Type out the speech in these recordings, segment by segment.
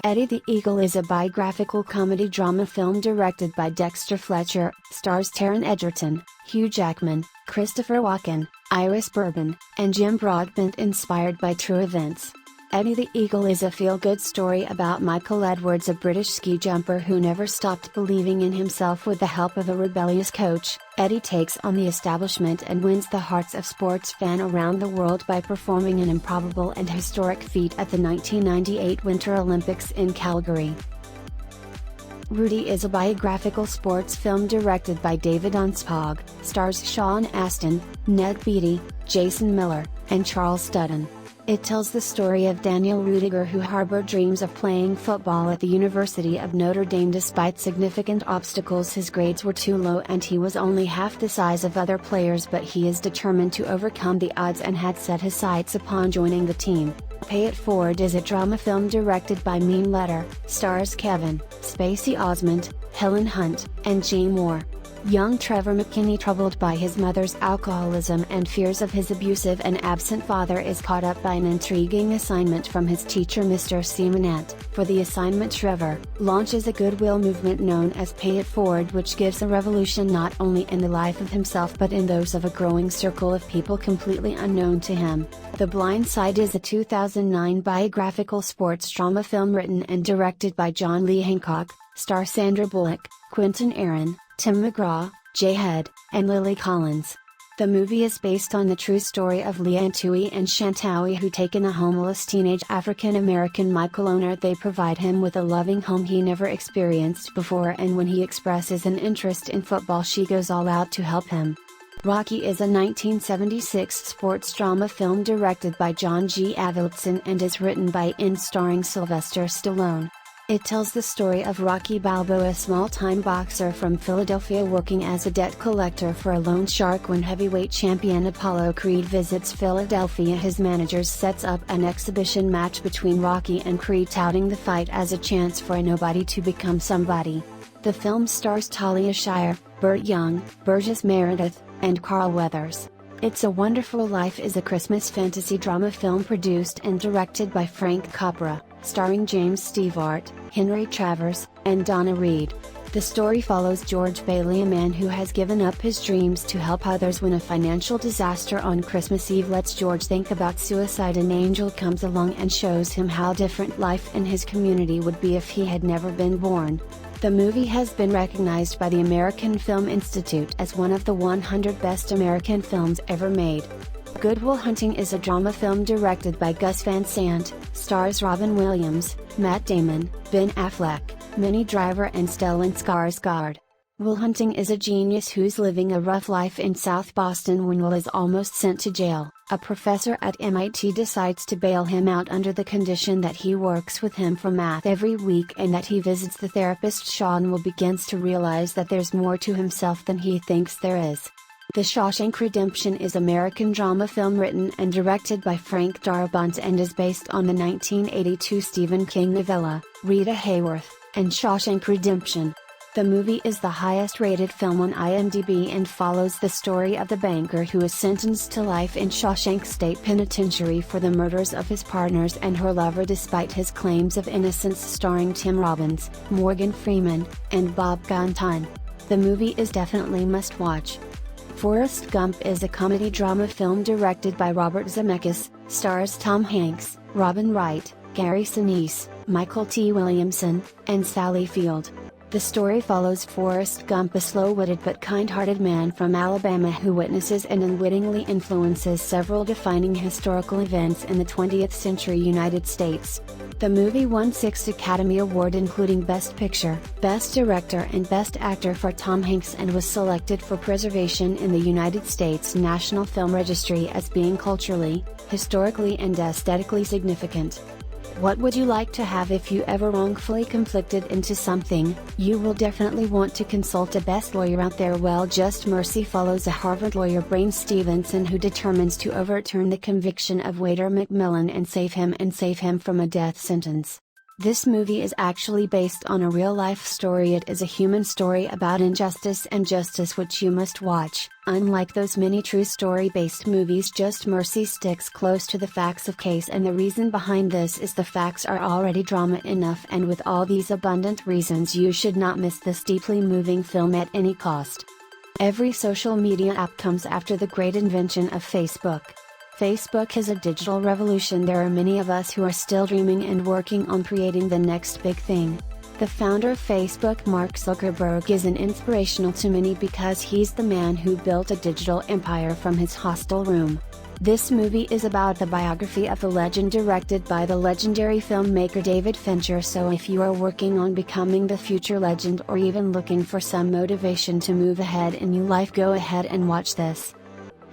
Eddie the Eagle is a biographical comedy drama film directed by Dexter Fletcher, stars Taron Egerton, Hugh Jackman, Christopher Walken, Iris Berben, and Jim Broadbent, inspired by true events. Eddie the Eagle is a feel-good story about Michael Edwards, a British ski jumper who never stopped believing in himself. With the help of a rebellious coach, Eddie takes on the establishment and wins the hearts of sports fans around the world by performing an improbable and historic feat at the 1998 Winter Olympics in Calgary. Rudy is a biographical sports film directed by David Onspog, stars Sean Astin, Ned Beatty, Jason Miller, and Charles Dutton. It tells the story of Daniel Rudiger, who harbored dreams of playing football at the University of Notre Dame. Despite significant obstacles, his grades were too low and he was only half the size of other players, but he is determined to overcome the odds and had set his sights upon joining the team. Pay It Forward is a drama film directed by Mean Letter, stars Kevin Spacey Osmond, Helen Hunt, and Jane Moore. Young Trevor McKinney, troubled by his mother's alcoholism and fears of his abusive and absent father, is caught up by an intriguing assignment from his teacher Mr. Seamanat. For the assignment, Trevor launches a goodwill movement known as Pay It Forward, which gives a revolution not only in the life of himself but in those of a growing circle of people completely unknown to him. The Blind Side is a 2009 biographical sports drama film written and directed by John Lee Hancock, star Sandra Bullock, Quentin Aaron, Tim McGraw, Jay Head, and Lily Collins. The movie is based on the true story of Leah Tui and Shantawi, who take in a homeless teenage African-American Michael owner. They provide him with a loving home he never experienced before, and when he expresses an interest in football, she goes all out to help him. Rocky is a 1976 sports drama film directed by John G. Avildsen and is written by and starring Sylvester Stallone. It tells the story of Rocky Balboa, a small-time boxer from Philadelphia working as a debt collector for a loan shark. When heavyweight champion Apollo Creed visits Philadelphia, his manager sets up an exhibition match between Rocky and Creed, touting the fight as a chance for a nobody to become somebody. The film stars Talia Shire, Burt Young, Burgess Meredith, and Carl Weathers. It's a Wonderful Life is a Christmas fantasy drama film produced and directed by Frank Capra, starring James Stewart, Henry Travers, and Donna Reed. The story follows George Bailey, a man who has given up his dreams to help others when a financial disaster on Christmas Eve lets George think about suicide. An angel comes along and shows him how different life in his community would be if he had never been born. The movie has been recognized by the American Film Institute as one of the 100 best American films ever made. Good Will Hunting is a drama film directed by Gus Van Sant, stars Robin Williams, Matt Damon, Ben Affleck, Minnie Driver, and Stellan Skarsgård. Will Hunting is a genius who's living a rough life in South Boston when Will is almost sent to jail. A professor at MIT decides to bail him out under the condition that he works with him for math every week and that he visits the therapist Sean. Will begins to realize that there's more to himself than he thinks there is. The Shawshank Redemption is an American drama film written and directed by Frank Darabont and is based on the 1982 Stephen King novella, Rita Hayworth, and Shawshank Redemption. The movie is the highest-rated film on IMDb and follows the story of the banker who is sentenced to life in Shawshank State Penitentiary for the murders of his partners and her lover despite his claims of innocence, starring Tim Robbins, Morgan Freeman, and Bob Gunton. The movie is definitely must-watch. Forrest Gump is a comedy drama film directed by Robert Zemeckis, stars Tom Hanks, Robin Wright, Gary Sinise, Michael T. Williamson, and Sally Field. The story follows Forrest Gump, a slow-witted but kind-hearted man from Alabama who witnesses and unwittingly influences several defining historical events in the 20th century United States. The movie won 6 Academy Awards, including Best Picture, Best Director, and Best Actor for Tom Hanks, and was selected for preservation in the United States National Film Registry as being culturally, historically, and aesthetically significant. What would you like to have if you ever wrongfully conflicted into something? You will definitely want to consult a best lawyer out there. Well, Just Mercy follows a Harvard lawyer, Brain Stevenson, who determines to overturn the conviction of Waiter McMillan and save him from a death sentence. This movie is actually based on a real-life story. It is a human story about injustice and justice which you must watch. Unlike those many true story-based movies, Just Mercy sticks close to the facts of case, and the reason behind this is the facts are already drama enough, and with all these abundant reasons you should not miss this deeply moving film at any cost. Every social media app comes after the great invention of Facebook. Facebook is a digital revolution. There are many of us who are still dreaming and working on creating the next big thing. The founder of Facebook, Mark Zuckerberg, is an inspirational to many because he's the man who built a digital empire from his hostel room. This movie is about the biography of the legend, directed by the legendary filmmaker David Fincher. So if you are working on becoming the future legend, or even looking for some motivation to move ahead in your life, go ahead and watch this.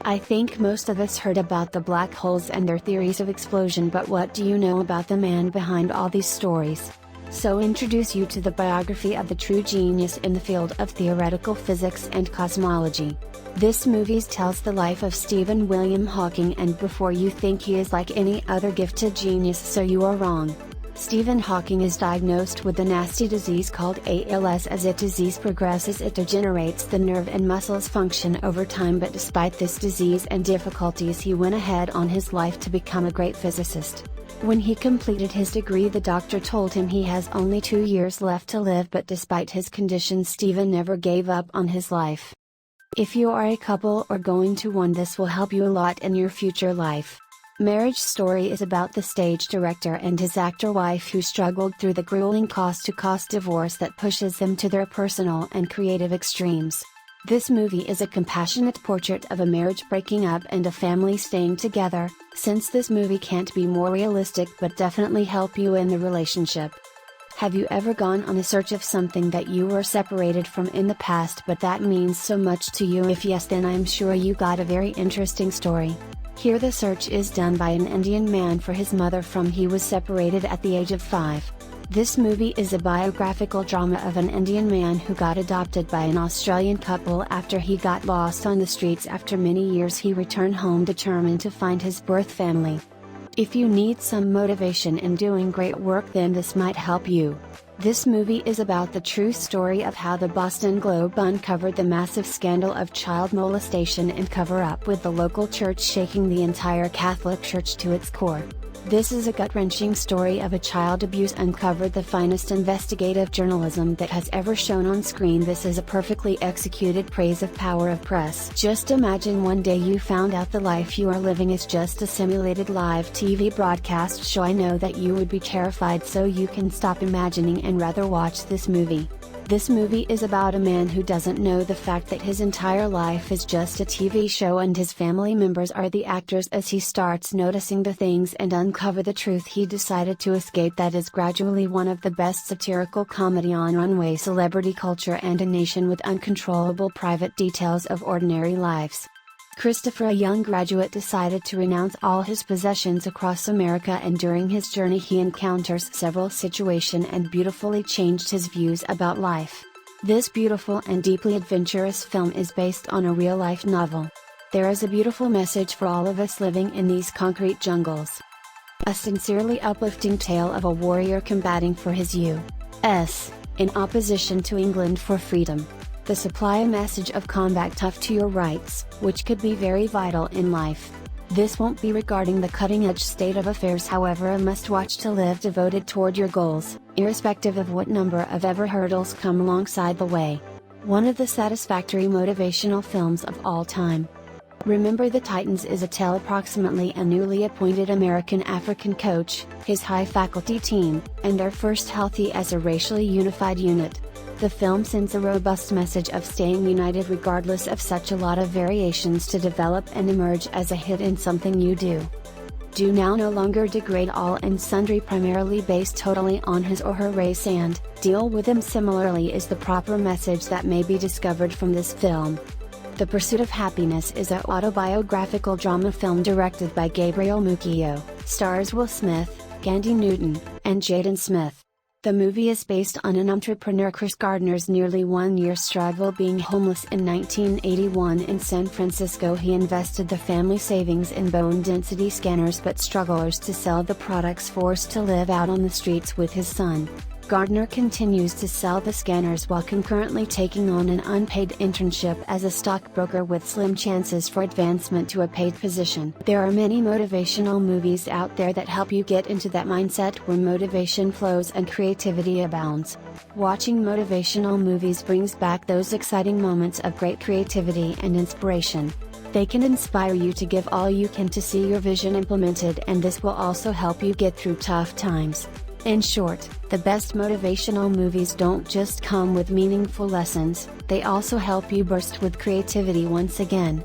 I think most of us heard about the black holes and their theories of explosion, but what do you know about the man behind all these stories? So introduce you to the biography of the true genius in the field of theoretical physics and cosmology. This movie tells the life of Stephen William Hawking, and before you think he is like any other gifted genius, so you are wrong. Stephen Hawking is diagnosed with a nasty disease called ALS. As the disease progresses, it degenerates the nerve and muscles function over time, but despite this disease and difficulties, he went ahead on his life to become a great physicist. When he completed his degree, the doctor told him he has only 2 years left to live, but despite his condition, Stephen never gave up on his life. If you are a couple or going to one, this will help you a lot in your future life. Marriage Story is about the stage director and his actor wife who struggled through the grueling cost-to-cost divorce that pushes them to their personal and creative extremes. This movie is a compassionate portrait of a marriage breaking up and a family staying together, since this movie can't be more realistic, but definitely help you in the relationship. Have you ever gone on a search of something that you were separated from in the past, but that means so much to you? If yes, then I'm sure you got a very interesting story. Here the search is done by an Indian man for his mother from he was separated at the age of 5. This movie is a biographical drama of an Indian man who got adopted by an Australian couple after he got lost on the streets. After many years, he returned home determined to find his birth family. If you need some motivation in doing great work, then this might help you. This movie is about the true story of how the Boston Globe uncovered the massive scandal of child molestation and cover-up, with the local church shaking the entire Catholic Church to its core. This is a gut-wrenching story of a child abuse uncovered, the finest investigative journalism that has ever shown on screen. This is a perfectly executed praise of power of press. Just imagine one day you found out the life you are living is just a simulated live TV broadcast show. I know that you would be terrified, so you can stop imagining and rather watch this movie. This movie is about a man who doesn't know the fact that his entire life is just a TV show, and his family members are the actors. As he starts noticing the things and uncover the truth he decided to escape, that is gradually one of the best satirical comedy on runway celebrity culture and a nation with uncontrollable private details of ordinary lives. Christopher, a young graduate, decided to renounce all his possessions across America, and during his journey he encounters several situations and beautifully changed his views about life. This beautiful and deeply adventurous film is based on a real-life novel. There is a beautiful message for all of us living in these concrete jungles. A sincerely uplifting tale of a warrior combating for his U.S. in opposition to England for freedom. The supply message of combat tough to your rights, which could be very vital in life. This won't be regarding the cutting-edge state of affairs, however a must-watch to live devoted toward your goals, irrespective of what number of ever hurdles come alongside the way. One of the satisfactory motivational films of all time. Remember the Titans is a tale approximately a newly appointed American African coach, his high faculty team, and their first healthy as a racially unified unit. The film sends a robust message of staying united regardless of such a lot of variations to develop and emerge as a hit in something you do. Do now no longer degrade all and sundry primarily based totally on his or her race, and deal with them similarly is the proper message that may be discovered from this film. The Pursuit of Happiness is an autobiographical drama film directed by Gabriel Mucchio, stars Will Smith, Gandhi Newton, and Jaden Smith. The movie is based on an entrepreneur Chris Gardner's nearly 1-year struggle being homeless in 1981 in San Francisco. He invested the family savings in bone density scanners but struggles to sell the products, forced to live out on the streets with his son. Gardner continues to sell the scanners while concurrently taking on an unpaid internship as a stockbroker with slim chances for advancement to a paid position. There are many motivational movies out there that help you get into that mindset where motivation flows and creativity abounds. Watching motivational movies brings back those exciting moments of great creativity and inspiration. They can inspire you to give all you can to see your vision implemented, and this will also help you get through tough times. In short, the best motivational movies don't just come with meaningful lessons, they also help you burst with creativity once again.